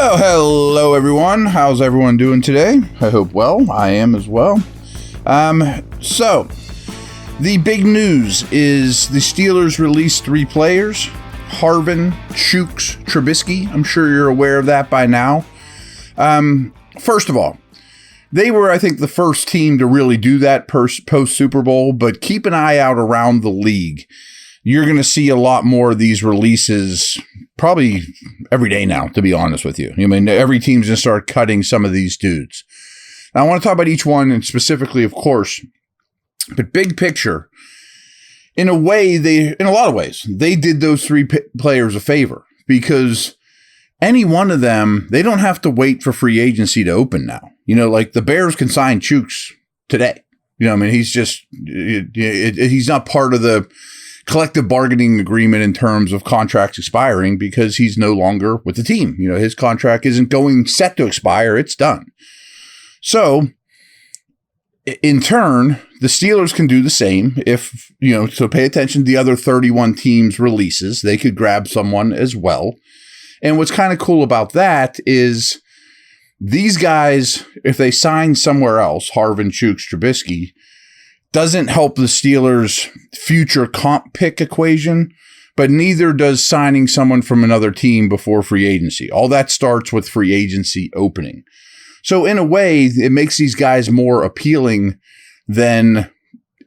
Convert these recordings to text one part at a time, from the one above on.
Well, hello everyone. How's everyone doing today? I hope well. I am as well. So, the big news is the Steelers released 3 players. Harvin, Chooks, Trubisky. I'm sure you're aware of that by now. First of all, they were, I think, the first team to really do that post-Super Bowl, but keep an eye out around the league. You're going to see a lot more of these releases probably every day now, to be honest with you. I mean, every team's going to start cutting some of these dudes. Now, I want to talk about each one, and specifically, of course, but big picture, in a lot of ways, they did those 3 players a favor because any one of them, they don't have to wait for free agency to open now. You know, like the Bears can sign Chooks today. You know, I mean, he's not part of the collective bargaining agreement in terms of contracts expiring because he's no longer with the team. You know, his contract isn't set to expire. It's done. So, in turn, the Steelers can do the same if, so pay attention to the other 31 teams' releases. They could grab someone as well. And what's kind of cool about that is these guys, if they sign somewhere else, Harvin, Chooks, Trubisky, doesn't help the Steelers' future comp pick equation, but neither does signing someone from another team before free agency. All that starts with free agency opening. So in a way, it makes these guys more appealing than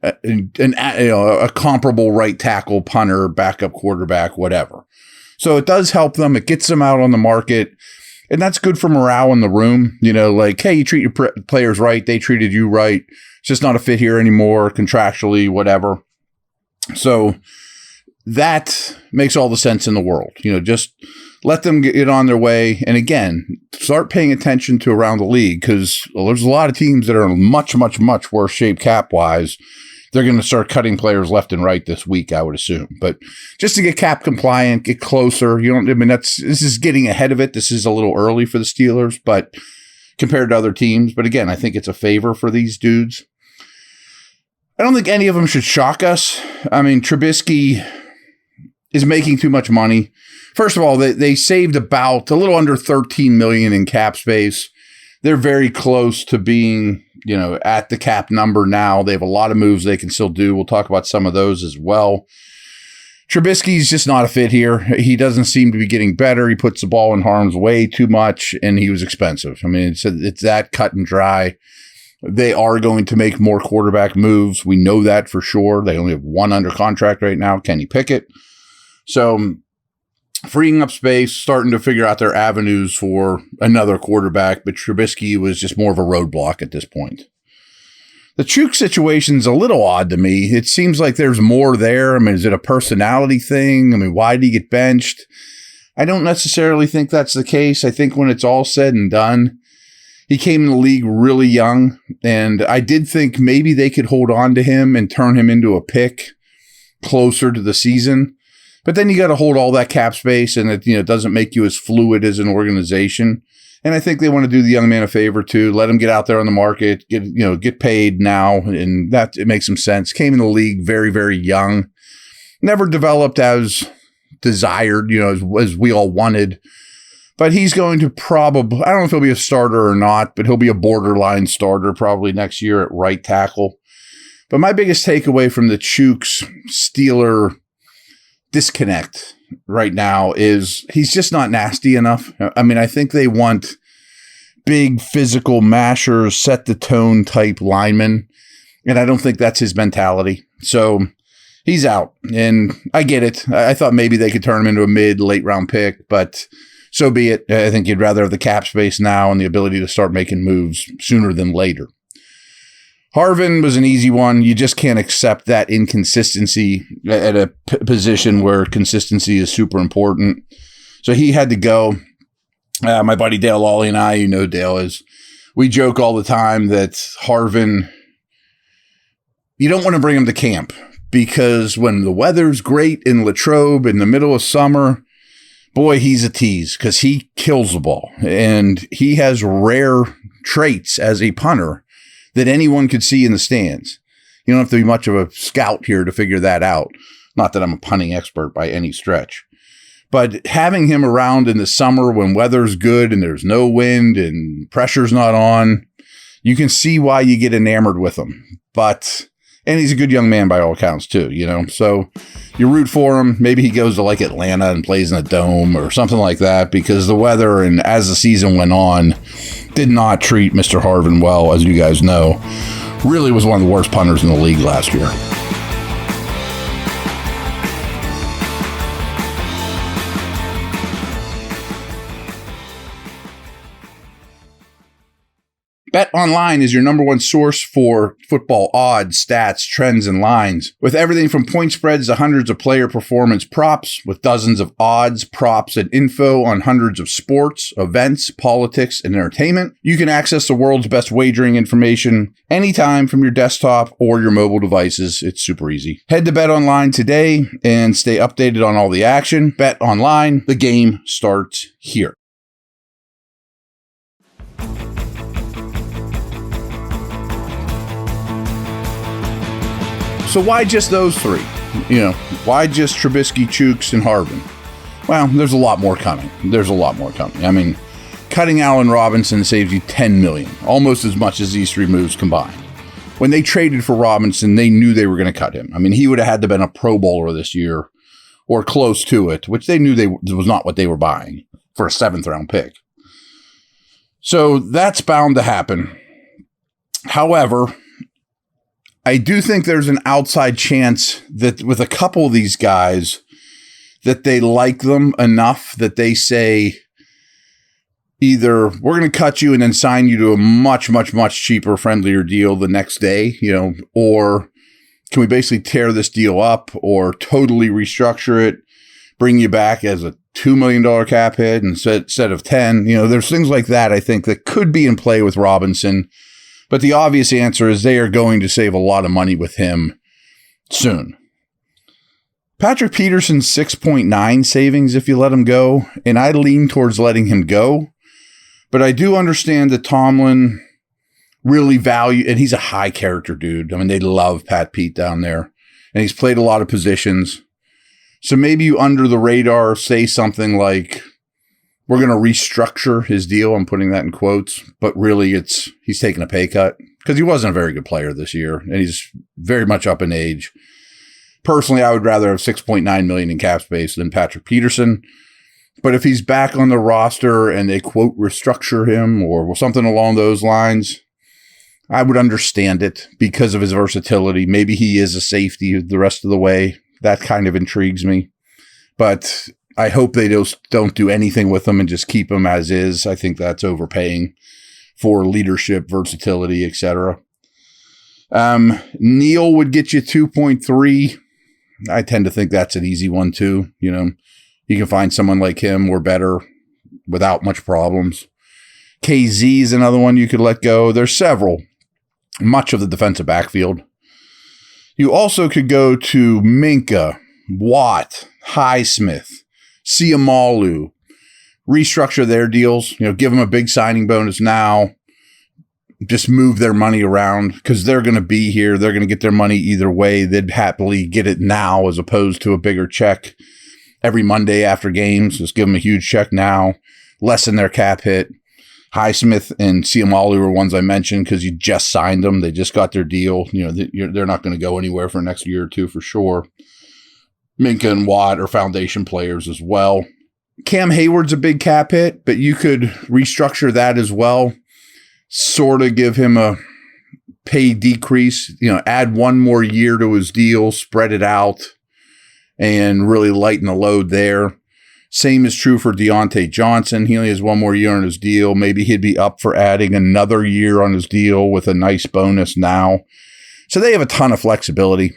a comparable right tackle, punter, backup quarterback, whatever. So it does help them. It gets them out on the market. And that's good for morale in the room. You know, like, hey, you treat your players right. They treated you right. It's just not a fit here anymore, contractually, whatever. So that makes all the sense in the world. You know, just let them get on their way. And again, start paying attention to around the league because there's a lot of teams that are in much, much, much worse shape cap-wise. They're going to start cutting players left and right this week, I would assume. But just to get cap compliant, get closer. This is getting ahead of it. This is a little early for the Steelers, but compared to other teams. But again, I think it's a favor for these dudes. I don't think any of them should shock us. I mean, Trubisky is making too much money. First of all, they saved about a little under $13 million in cap space. They're very close to being, at the cap number now. They have a lot of moves they can still do. We'll talk about some of those as well. Trubisky's just not a fit here. He doesn't seem to be getting better. He puts the ball in harm's way too much, and he was expensive. I mean, it's that cut and dry. They are going to make more quarterback moves. We know that for sure. They only have one under contract right now, Kenny Pickett. So freeing up space, starting to figure out their avenues for another quarterback, but Trubisky was just more of a roadblock at this point. The Chooks situation's a little odd to me. It seems like there's more there. I mean, is it a personality thing? I mean, why did he get benched? I don't necessarily think that's the case. I think when it's all said and done, he came in the league really young, and I did think maybe they could hold on to him and turn him into a pick closer to the season. But then you got to hold all that cap space, and it doesn't make you as fluid as an organization. And I think they want to do the young man a favor too. Let him get out there on the market, get paid now, and that it makes some sense. Came in the league very, very young, never developed as desired, as we all wanted. But he's going to probably, I don't know if he'll be a starter or not, but he'll be a borderline starter probably next year at right tackle. But my biggest takeaway from the Chooks Steeler disconnect right now is he's just not nasty enough. I mean, I think they want big physical mashers, set the tone type linemen, and I don't think that's his mentality. So he's out, and I get it. I thought maybe they could turn him into a late round pick, but so be it. I think you'd rather have the cap space now and the ability to start making moves sooner than later. Harvin was an easy one. You just can't accept that inconsistency at a position where consistency is super important. So he had to go. My buddy Dale Lawley and I, Dale is, we joke all the time that Harvin, you don't want to bring him to camp because when the weather's great in Latrobe in the middle of summer, boy, he's a tease because he kills the ball. And he has rare traits as a punter that anyone could see in the stands. You don't have to be much of a scout here to figure that out. Not that I'm a punting expert by any stretch. But having him around in the summer when weather's good and there's no wind and pressure's not on, you can see why you get enamored with him. And he's a good young man by all accounts too, So you root for him. Maybe he goes to like Atlanta and plays in a dome or something like that, because the weather and as the season went on did not treat Mr. Harvin well, as you guys know. Really was one of the worst punters in the league last year. BetOnline is your number one source for football odds, stats, trends, and lines. With everything from point spreads to hundreds of player performance props, with dozens of odds, props, and info on hundreds of sports, events, politics, and entertainment, you can access the world's best wagering information anytime from your desktop or your mobile devices. It's super easy. Head to BetOnline today and stay updated on all the action. BetOnline, the game starts here. So why just those three? Why just Trubisky, Chooks, and Harvin? Well, there's a lot more coming. I mean, cutting Allen Robinson saves you $10 million, almost as much as these three moves combined. When they traded for Robinson, they knew they were going to cut him. I mean, he would have had to have been a Pro Bowler this year or close to it, which they knew was not what they were buying for a 7th-round pick. So that's bound to happen. However, I do think there's an outside chance that with a couple of these guys that they like them enough that they say either we're going to cut you and then sign you to a much, much, much cheaper, friendlier deal the next day, or can we basically tear this deal up or totally restructure it, bring you back as a $2 million cap hit instead of 10. There's things like that, I think, that could be in play with Robinson. But the obvious answer is they are going to save a lot of money with him soon. Patrick Peterson's 6.9 savings if you let him go, and I lean towards letting him go. But I do understand that Tomlin really and he's a high character dude. I mean, they love Pat Pete down there, and he's played a lot of positions. So maybe you under the radar say something like, we're going to restructure his deal. I'm putting that in quotes, but really he's taking a pay cut because he wasn't a very good player this year, and he's very much up in age. Personally, I would rather have $6.9 million in cap space than Patrick Peterson. But if he's back on the roster and they quote restructure him or something along those lines, I would understand it because of his versatility. Maybe he is a safety the rest of the way. That kind of intrigues me. But I hope they don't do anything with him and just keep him as is. I think that's overpaying for leadership, versatility, etc. Neal would get you 2.3. I tend to think that's an easy one too. You can find someone like him or better without much problems. KZ is another one you could let go. There's several. Much of the defensive backfield. You also could go to Minka, Watt, Highsmith, Siamalu, restructure their deals, give them a big signing bonus now, just move their money around because they're going to be here. They're going to get their money either way. They'd happily get it now as opposed to a bigger check every Monday after games. Just give them a huge check now, lessen their cap hit. Highsmith and Siamalu were ones I mentioned because you just signed them. They just got their deal. They're not going to go anywhere for the next year or two for sure. Minka and Watt are foundation players as well. Cam Hayward's a big cap hit, but you could restructure that as well. Sort of give him a pay decrease, add one more year to his deal, spread it out, and really lighten the load there. Same is true for Deontay Johnson. He only has one more year on his deal. Maybe he'd be up for adding another year on his deal with a nice bonus now. So they have a ton of flexibility.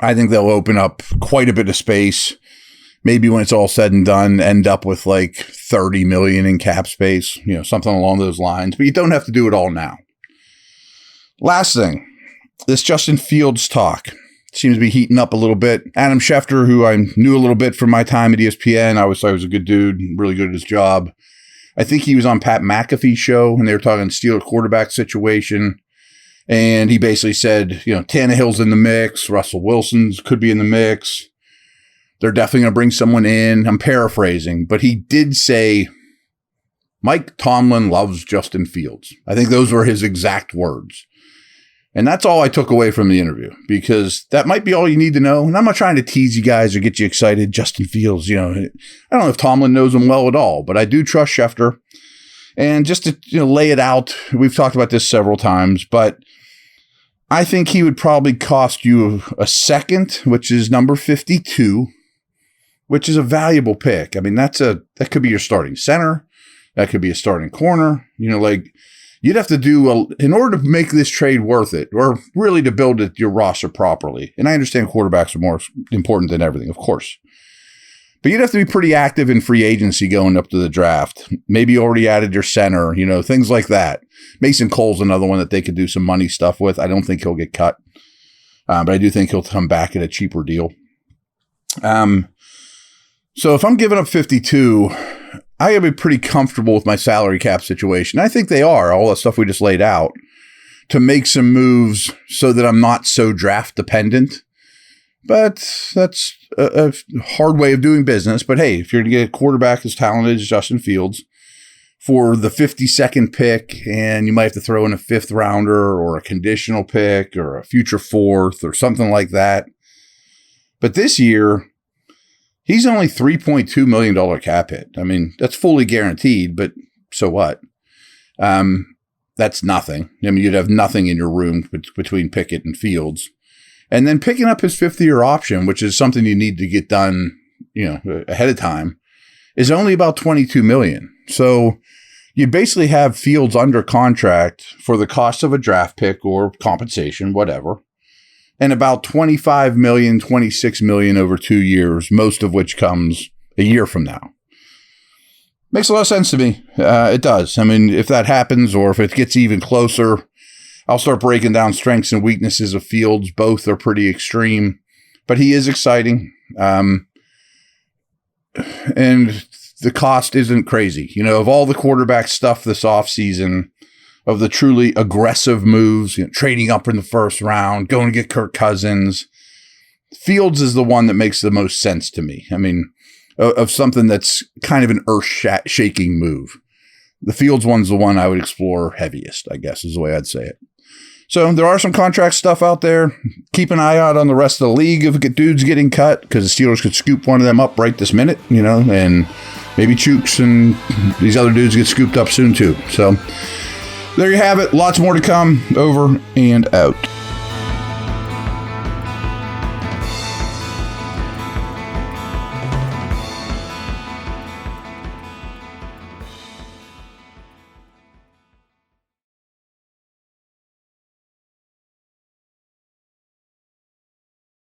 I think they'll open up quite a bit of space. Maybe when it's all said and done, end up with like $30 million in cap space, something along those lines. But you don't have to do it all now. Last thing, this Justin Fields talk seems to be heating up a little bit. Adam Schefter, who I knew a little bit from my time at ESPN, I was a good dude, really good at his job. I think he was on Pat McAfee's show, and they were talking Steeler quarterback situation. And he basically said, Tannehill's in the mix. Russell Wilson's could be in the mix. They're definitely going to bring someone in. I'm paraphrasing, but he did say Mike Tomlin loves Justin Fields. I think those were his exact words. And that's all I took away from the interview, because that might be all you need to know. And I'm not trying to tease you guys or get you excited. Justin Fields, I don't know if Tomlin knows him well at all, but I do trust Schefter. And just to lay it out, we've talked about this several times, but I think he would probably cost you a second, which is number 52, which is a valuable pick. I mean, that could be your starting center. That could be a starting corner. You'd have to do, in order to make this trade worth it, or really to build your roster properly. And I understand quarterbacks are more important than everything, of course. But you'd have to be pretty active in free agency going up to the draft. Maybe you already added your center, things like that. Mason Cole's another one that they could do some money stuff with. I don't think he'll get cut. But I do think he'll come back at a cheaper deal. So if I'm giving up 52, I gotta be pretty comfortable with my salary cap situation. I think they are, all the stuff we just laid out, to make some moves so that I'm not so draft dependent. But that's a hard way of doing business. But hey, if you're going to get a quarterback as talented as Justin Fields for the 52nd pick, and you might have to throw in a 5th rounder or a conditional pick or a future 4th or something like that. But this year, he's only $3.2 million cap hit. I mean, that's fully guaranteed, but so what? That's nothing. I mean, you'd have nothing in your room between Pickett and Fields. And then picking up his 5th-year option, which is something you need to get done, ahead of time, is only about $22 million. So you basically have Fields under contract for the cost of a draft pick or compensation, whatever, and about $25 million, $26 million over 2 years, most of which comes a year from now. Makes a lot of sense to me. It does. I mean, if that happens, or if it gets even closer, I'll start breaking down strengths and weaknesses of Fields. Both are pretty extreme, but he is exciting. And the cost isn't crazy. Of all the quarterback stuff this offseason, of the truly aggressive moves, trading up in the 1st round, going to get Kirk Cousins, Fields is the one that makes the most sense to me. I mean, of something that's kind of an earth-shaking move. The Fields one's the one I would explore heaviest, I guess, is the way I'd say it. So there are some contract stuff out there. Keep an eye out on the rest of the league if dudes getting cut, because the Steelers could scoop one of them up right this minute, and maybe Chooks and these other dudes get scooped up soon too. So there you have it. Lots more to come. Over and out.